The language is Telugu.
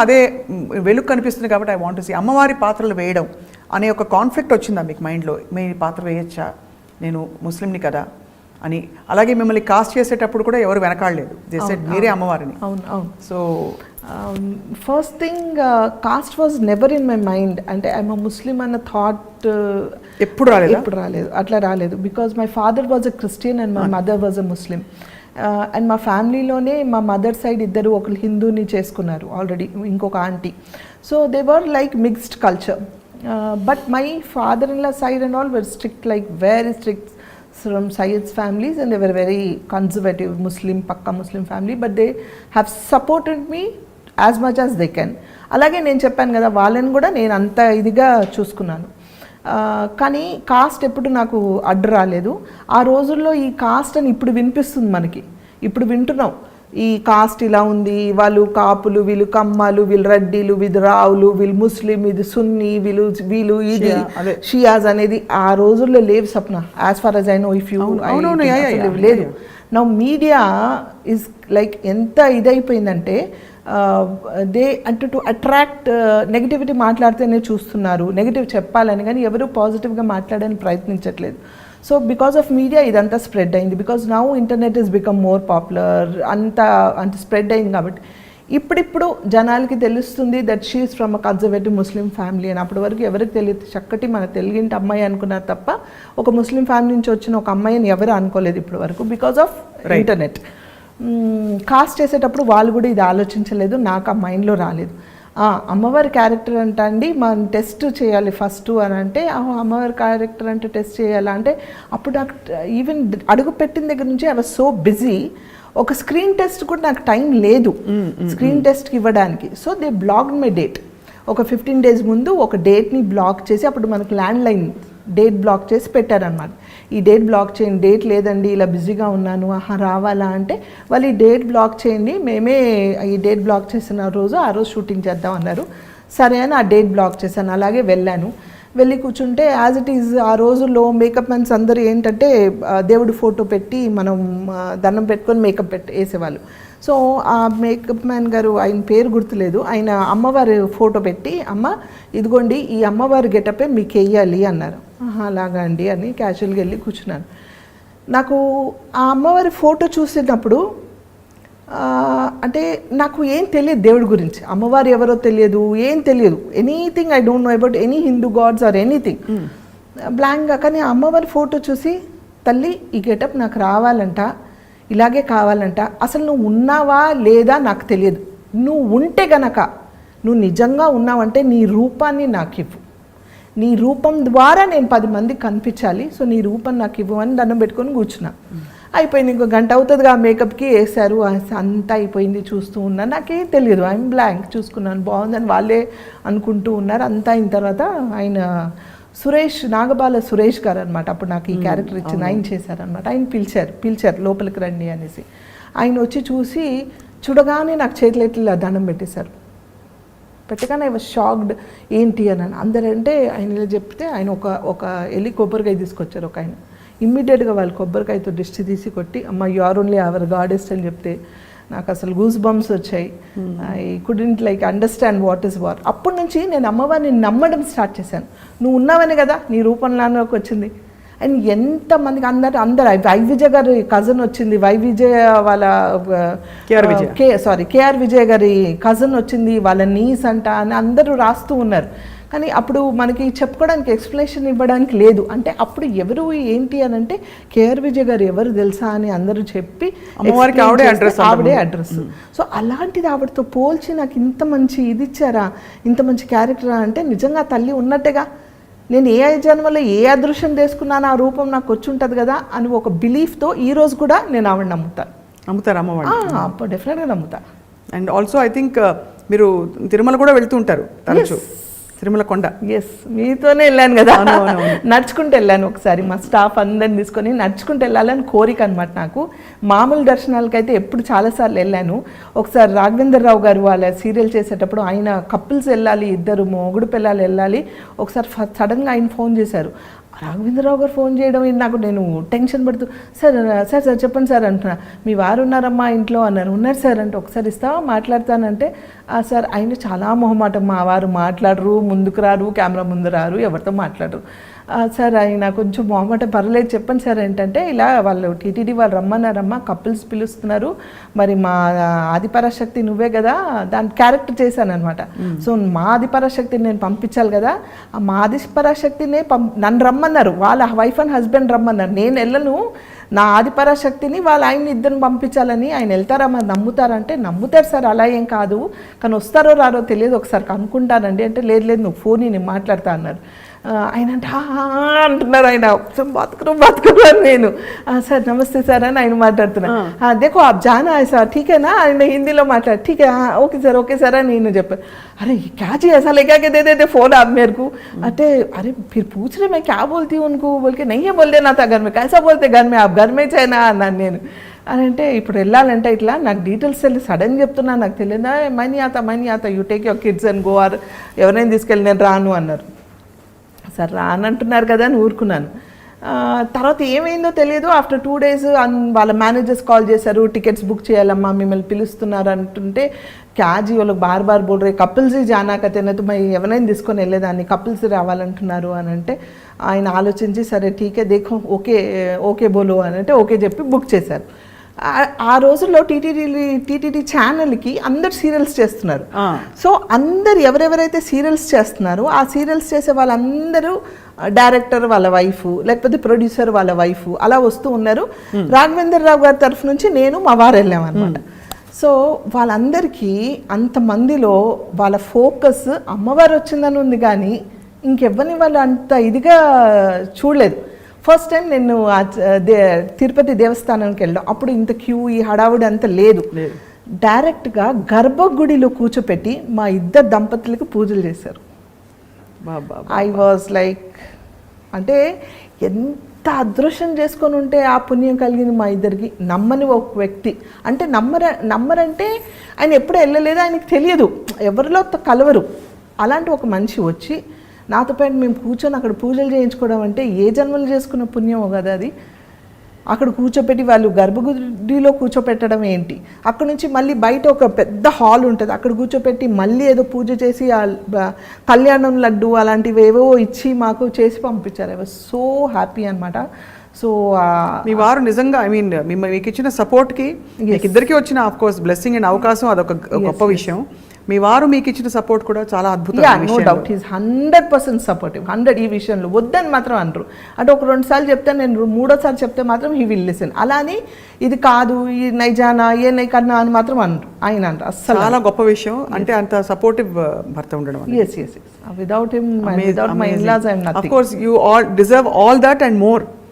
అదే వెలుగు కనిపిస్తుంది కాబట్టి ఐ వాంట్ టు సీ అమ్మవారి పాత్రలు వేయడం అనే ఒక కాన్ఫ్లిక్ట్ వచ్చిందా మీకు మైండ్లో? మీ పాత్ర వేయచ్చా, నేను ముస్లింని కదా అని? అలాగే మిమ్మల్ని కాస్ట్ చేసేటప్పుడు కూడా ఎవరు వెనకాడలేదు, మీరే అమ్మవారిని. అవును అవును. So first thing cost was never in my mind. అంటే ఐఎమ్ అ ముస్లిం అన్న థాట్ ఎప్పుడు రాలేదు, అట్లా రాలేదు. Because my father was a Christian and my mother was a Muslim. And మా ఫ్యామిలీలోనే మా మదర్ సైడ్ ఇద్దరు, ఒకరు హిందూని చేసుకున్నారు ఆల్రెడీ, ఇంకొక aunty. So they were like mixed culture. But my father in law side and all were strict, like very strict from Sayyid's families, and they were very conservative Muslim, pakka Muslim family, but they have supported me as much as they can. అలాగే నేను చెప్పాను కదా, వాళ్ళని కూడా నేను అంత ఇదిగా చూసుకున్నాను. కానీ కాస్ట్ ఎప్పుడు నాకు అడ్డు రాలేదు. ఆ రోజుల్లో ఈ కాస్ట్ అని ఇప్పుడు వినిపిస్తుంది మనకి, ఇప్పుడు వింటున్నాం ఈ కాస్ట్ ఇలా ఉంది, వాళ్ళు కాపులు, వీళ్ళు కమ్మాలు, వీళ్ళు రెడ్డిలు, వీళ్ళు రావులు, వీళ్ళు ముస్లిం, ఇది సున్నీ, వీళ్ళు ఇది షియాజ్ అనేది ఆ రోజుల్లో లేవు Sapna. As far as I know, if you లేదు. నౌ మీడియా ఇస్ లైక్ ఎంత ఇదైపోయిందంటే దే అంటే టు అట్రాక్ట్ నెగిటివిటీ మాట్లాడితేనే చూస్తున్నారు, నెగిటివ్ చెప్పాలని, కానీ ఎవరు పాజిటివ్గా మాట్లాడడానికి ప్రయత్నించట్లేదు. సో బికాస్ ఆఫ్ మీడియా ఇదంతా స్ప్రెడ్ అయింది. Because now internet is become more popular, అంత స్ప్రెడ్ అయింది కాబట్టి ఇప్పుడిప్పుడు జనాలకి తెలుస్తుంది that she is from a conservative Muslim family అని. అప్పటి వరకు ఎవరికి తెలియదు. చక్కటి మన తెలుగింటి అమ్మాయి అనుకున్నారు తప్ప ఒక ముస్లిం ఫ్యామిలీ నుంచి వచ్చిన ఒక అమ్మాయిని ఎవరు అనుకోలేదు ఇప్పటి వరకు, బికాస్ ఆఫ్ ఇంటర్నెట్. కాస్ట్ చేసేటప్పుడు వాళ్ళు కూడా ఇది ఆలోచించలేదు, నాకు ఆ మైండ్లో రాలేదు. అమ్మవారి క్యారెక్టర్ అంట అండి మనం టెస్ట్ చేయాలి ఫస్ట్ అని అంటే, అమ్మవారి క్యారెక్టర్ అంటే టెస్ట్ చేయాలా అంటే, అప్పుడు నాకు ఈవెన్ అడుగు పెట్టిన దగ్గర నుంచి ఐ వాజ్ సో బిజీ, ఒక స్క్రీన్ టెస్ట్ కూడా నాకు టైం లేదు స్క్రీన్ టెస్ట్కి ఇవ్వడానికి. So they blocked my date. ఒక 15 days ముందు ఒక డేట్ని బ్లాక్ చేసి, అప్పుడు మనకు ల్యాండ్ లైన్ డేట్ బ్లాక్ చేసి పెట్టారనమాట. ఈ డేట్ బ్లాక్ చేయండి, డేట్ లేదండి ఇలా బిజీగా ఉన్నాను, రావాలా అంటే వాళ్ళు ఈ డేట్ బ్లాక్ చేయండి, మేమే ఈ డేట్ బ్లాక్ చేసిన రోజు ఆ రోజు షూటింగ్ చేద్దాం అన్నారు. సరే అని ఆ డేట్ బ్లాక్ చేశాను. అలాగే వెళ్ళాను. వెళ్ళి కూర్చుంటే యాజ్ ఇట్ ఈజ్ ఆ రోజుల్లో మేకప్ మ్యాన్స్ అందరూ ఏంటంటే దేవుడి ఫోటో పెట్టి మనం దండం పెట్టుకొని మేకప్ వేసేవాళ్ళు. సో ఆ మేకప్ మ్యాన్ గారు, ఆయన పేరు గుర్తులేదు, ఆయన అమ్మవారి ఫోటో పెట్టి, అమ్మ ఇదిగోండి ఈ అమ్మవారి గెటపే మీకు వేయాలి అన్నారు. అలాగా అండి అని క్యాజువల్గా వెళ్ళి కూర్చున్నాను. నాకు ఆ అమ్మవారి ఫోటో చూసినప్పుడు అంటే నాకు ఏం తెలియదు దేవుడి గురించి, అమ్మవారు ఎవరో తెలియదు, ఏం తెలియదు, anything I don't know about any Hindu gods or anything, బ్లాంక్గా. కానీ అమ్మవారి ఫోటో చూసి, తల్లి ఈ గెటప్ నాకు రావాలంట, ఇలాగే కావాలంట, అసలు నువ్వు ఉన్నావా లేదా నాకు తెలియదు, నువ్వు ఉంటే గనక, నువ్వు నిజంగా ఉన్నావంటే నీ రూపాన్ని నాకు ఇవ్వు, నీ రూపం ద్వారా నేను 10 మందికి కనిపించాలి, సో నీ రూపం నాకు ఇవ్వు అని దండం పెట్టుకొని కూర్చున్నా. అయిపోయింది, ఇంకో గంట అవుతుందిగా మేకప్కి వేశారు, అంతా అయిపోయింది. చూస్తూ ఉన్నాను, నాకేం తెలియదు, ఐఎమ్ బ్లాంక్. చూసుకున్నాను, బాగుందని వాళ్ళే అనుకుంటూ ఉన్నారు. అంతా అయిన తర్వాత ఆయన సురేష్, నాగబాల సురేష్ గారు అనమాట, అప్పుడు నాకు ఈ క్యారెక్టర్ ఇచ్చింది, ఆయన చేశారనమాట. ఆయన పిలిచారు లోపలికి రండి అనేసి. ఆయన వచ్చి చూసి చూడగానే నాకు చేతులెట్లా దండం పెట్టేశారు. పెట్టగానే ఐ వాజ్ షాక్డ్, ఏంటి అని అందరంటే ఆయన ఇలా చెప్తే, ఆయన ఒక వెళ్ళి కొబ్బరికాయ తీసుకొచ్చారు ఒక ఆయన. ఇమ్మీడియట్గా వాళ్ళు కొబ్బరికాయతో దిష్టి తీసి కొట్టి, అమ్మ యు ఆర్ ఓన్లీ అవర్ గాడెస్ట్ అని చెప్తే నాకు అసలు గూస్ బంప్స్ వచ్చాయి. I couldn't like understand what is what. అప్పటి నుంచి నేను అమ్మవారిని నమ్మడం స్టార్ట్ చేశాను. నువ్వు ఉన్నావని కదా నీ రూపంలోకి వచ్చింది. అండ్ ఎంతమందికి అందరు వైవిజయ్ గారి కజన్ వచ్చింది, వైవిజయ్ వాళ్ళ కేఆర్ విజయ్ గారి కజన్ వచ్చింది, వాళ్ళ నీస్ అంట అని అందరూ రాస్తూ ఉన్నారు. కానీ అప్పుడు మనకి చెప్పుకోవడానికి ఎక్స్ప్లెనేషన్ ఇవ్వడానికి లేదు. అంటే అప్పుడు ఎవరు ఏంటి అని అంటే, కేఆర్ విజయ్ గారు ఎవరు తెలుసా అని అందరూ చెప్పి ఆవిడే అడ్రస్. సో అలాంటిది ఆవిడతో పోల్చి నాకు ఇంత మంచి ఇది ఇచ్చారా, ఇంత మంచి క్యారెక్టరా అంటే నిజంగా తల్లి ఉన్నట్టుగా, నేను ఏ జన్మలో ఏ అదృశ్యం తీసుకున్నాను ఆ రూపం నాకు వచ్చి ఉంటుంది కదా అని ఒక బిలీఫ్తో ఈ రోజు కూడా నేను ఆవిడ నమ్ముతారు అమ్మవాడు. డెఫినెట్గా నమ్ముతా. అండ్ ఆల్సో ఐ థింక్ మీరు తిరుమల కూడా వెళ్తూ ఉంటారు తరచు, తిరుమల కొండ. ఎస్, మీతోనే వెళ్ళాను కదా, నడుచుకుంటూ వెళ్ళాను. ఒకసారి మా స్టాఫ్ అందరిని తీసుకొని నడుచుకుంటూ వెళ్ళాలని కోరిక అనమాట నాకు. మామూలు దర్శనాలకైతే ఎప్పుడు చాలాసార్లు వెళ్ళాను. ఒకసారి రాఘవేంద్ర రావు గారు వాళ్ళ సీరియల్ చేసేటప్పుడు ఆయన కపుల్స్ వెళ్ళాలి, ఇద్దరు మొగుడు పిల్లలు వెళ్ళాలి. ఒకసారి సడన్గా ఆయన ఫోన్ చేశారు, రాఘవేంద్రరావు గారు ఫోన్ చేయడం ఏంటి నాకు, నేను టెన్షన్ పడుతూ సార్ సార్ సార్ చెప్పండి సార్ అంటున్నా. మీ వారు ఉన్నారమ్మా ఇంట్లో అన్నారు. ఉన్నారు సార్ అంటే ఒకసారి ఇస్తావా మాట్లాడతానంటే సార్ ఆయన చాలా మొహమాటం, మా వారు మాట్లాడరు, ముందుకు రారు, కెమెరా ముందు రారు, ఎవరితో మాట్లాడరు. సార్ ఆయన కొంచెం మొహమాటం, పర్లేదు చెప్పండి సార్ ఏంటంటే ఇలా వాళ్ళు టీటీడీ వాళ్ళు రమ్మన్నారమ్మా, కపుల్స్ పిలుస్తున్నారు, మరి మా ఆదిపరాశక్తి నువ్వే కదా, దాని క్యారెక్టర్ చేశాను అనమాట. సో మా ఆదిపరాశక్తిని నేను పంపించాలి కదా, ఆ మా ఆదిపరాశక్తినే నన్ను రమ్మన్నారు, వాళ్ళ వైఫ్ అండ్ హస్బెండ్ రమ్మన్నారు, నేను వెళ్ళను, నా ఆదిపరాశక్తిని వాళ్ళ ఆయన్ని ఇద్దరిని పంపించాలని. ఆయన వెళ్తారా మరి నమ్ముతారంటే నమ్ముతారు సార్, అలా ఏం కాదు, కానీ వస్తారో రారో తెలియదు, ఒకసారి కనుక్కుంటానండి అంటే లేదు లేదు నువ్వు ఫోన్ నేను మాట్లాడతా అన్నారు. ఆయన అంటే అంటున్నారు, ఆయన బతుకురు అని నేను సార్ నమస్తే సార్ అని ఆయన మాట్లాడుతున్నా. దేఖో ఆప్ జానా సార్ ఠీకేనా, ఆయన హిందీలో మాట్లాడు, ఠీకే ఓకే సార్ అని నేను చెప్పాను. अरे क्या चाहिए ऐसा लेकर के दे देते फ़ोन आप मेरे को, अरे फिर पूछ रहे मैं क्या बोलती हूँ उनको, बोल के नहीं है बोल देना था घर में, कैसा बोलते घर में आप घर में చేయనా అన్నాను నేను. అని అంటే ఇప్పుడు వెళ్ళాలంటే ఇట్లా నాకు డీటెయిల్స్ వెళ్ళి సడన్ చెప్తున్నా, నాకు తెలియదా, మనీ ఆత you take your kids and go, or ఎవరైనా తీసుకెళ్ళి నేను రాను అన్నారు. సార్ రానంటున్నారు కదా అని ఊరుకున్నాను. తర్వాత ఏమైందో తెలియదు. ఆఫ్టర్ 2 days వాళ్ళ మేనేజర్స్ కాల్ చేశారు, టికెట్స్ బుక్ చేయాలమ్మా మిమ్మల్ని పిలుస్తున్నారు అంటుంటే క్యాజీ వాళ్ళకి బార్ బోల్ రే కపుల్స్ జానా కతేనా తుమ్మ ఎవరైనా తీసుకొని వెళ్ళేదాన్ని, కపుల్స్ రావాలంటున్నారు అని అంటే ఆయన ఆలోచించి సరే ఠీకే దేఖో ఓకే బోలో అని అంటే ఓకే చెప్పి బుక్ చేశారు. ఆ రోజుల్లో టీటీడీ ఛానల్కి అందరు సీరియల్స్ చేస్తున్నారు. సో అందరు ఎవరెవరైతే సీరియల్స్ చేస్తున్నారో ఆ సీరియల్స్ చేసే వాళ్ళందరూ డైరెక్టర్ వాళ్ళ వైఫ్ లేకపోతే ప్రొడ్యూసర్ వాళ్ళ వైఫ్ అలా వస్తూ ఉన్నారు. రాఘవేంద్రరావు గారి తరఫు నుంచి నేను మా వారు వెళ్ళామన్నమాట. సో వాళ్ళందరికీ అంతమందిలో వాళ్ళ ఫోకస్ అమ్మవారు వచ్చిందని ఉంది, కానీ ఇంకెవ్వరిని వాళ్ళు అంత ఇదిగా చూడలేదు. ఫస్ట్ టైం నేను తిరుపతి దేవస్థానానికి వెళ్ళాం, అప్పుడు ఇంత క్యూ ఈ హడావుడి అంత లేదు. డైరెక్ట్గా గర్భగుడిలో కూర్చోపెట్టి మా ఇద్దరు దంపతులకు పూజలు చేశారు. ఐ వాజ్ లైక్, అంటే ఎంత అదృష్టం చేసుకొని ఉంటే ఆ పుణ్యం కలిగింది మా ఇద్దరికి. నమ్మని ఒక వ్యక్తి అంటే నమ్మరంటే ఆయన ఎప్పుడు వెళ్ళలేదు, ఆయనకి తెలియదు, ఎవరిలో కలవరు, అలాంటి ఒక మనిషి వచ్చి నాతో పాటు మేము కూర్చొని అక్కడ పూజలు చేయించుకోవడం అంటే ఏ జన్మలు చేసుకున్న పుణ్యమో కదా అది. అక్కడ కూర్చోపెట్టి వాళ్ళు గర్భగుడిలో కూర్చోపెట్టడం ఏంటి, అక్కడ నుంచి మళ్ళీ బయట ఒక పెద్ద హాల్ ఉంటుంది, అక్కడ కూర్చోపెట్టి మళ్ళీ ఏదో పూజ చేసి కళ్యాణం లడ్డు అలాంటివి ఏవో ఇచ్చి మాకు చేసి పంపించారు. ఐ వాజ్ సో హ్యాపీ అనమాట. సో మీ వారు నిజంగా ఐ మీన్ మీకు ఇచ్చిన సపోర్ట్కి మీకు ఇద్దరికి వచ్చిన ఆఫ్ కోర్స్ బ్లెస్సింగ్ అండ్ అవకాశం అదొక గొప్ప విషయం. మీ వారు మీకు ఇచ్చిన సపోర్ట్ కూడా చాలా అద్భుతం. నో డౌట్ ఈజ్ 100% సపోర్టివ్, 100 ఈ విషయంలో వద్దని మాత్రం అనరు. అంటే ఒక 2 సార్లు చెప్తే నేను 3వ సారి చెప్తే మాత్రం హీ విల్ లిసన్, అలా అని ఇది కాదు ఈ నైజానా ఏ నై కన్నా అని మాత్రం అనరు ఆయన అంటారు. అస్సలు చాలా గొప్ప విషయం, అంటే అంత సపోర్టివ్ భర్త ఉండడం. yes without him without my in-laws I am nothing. Of course you all deserve all that and more.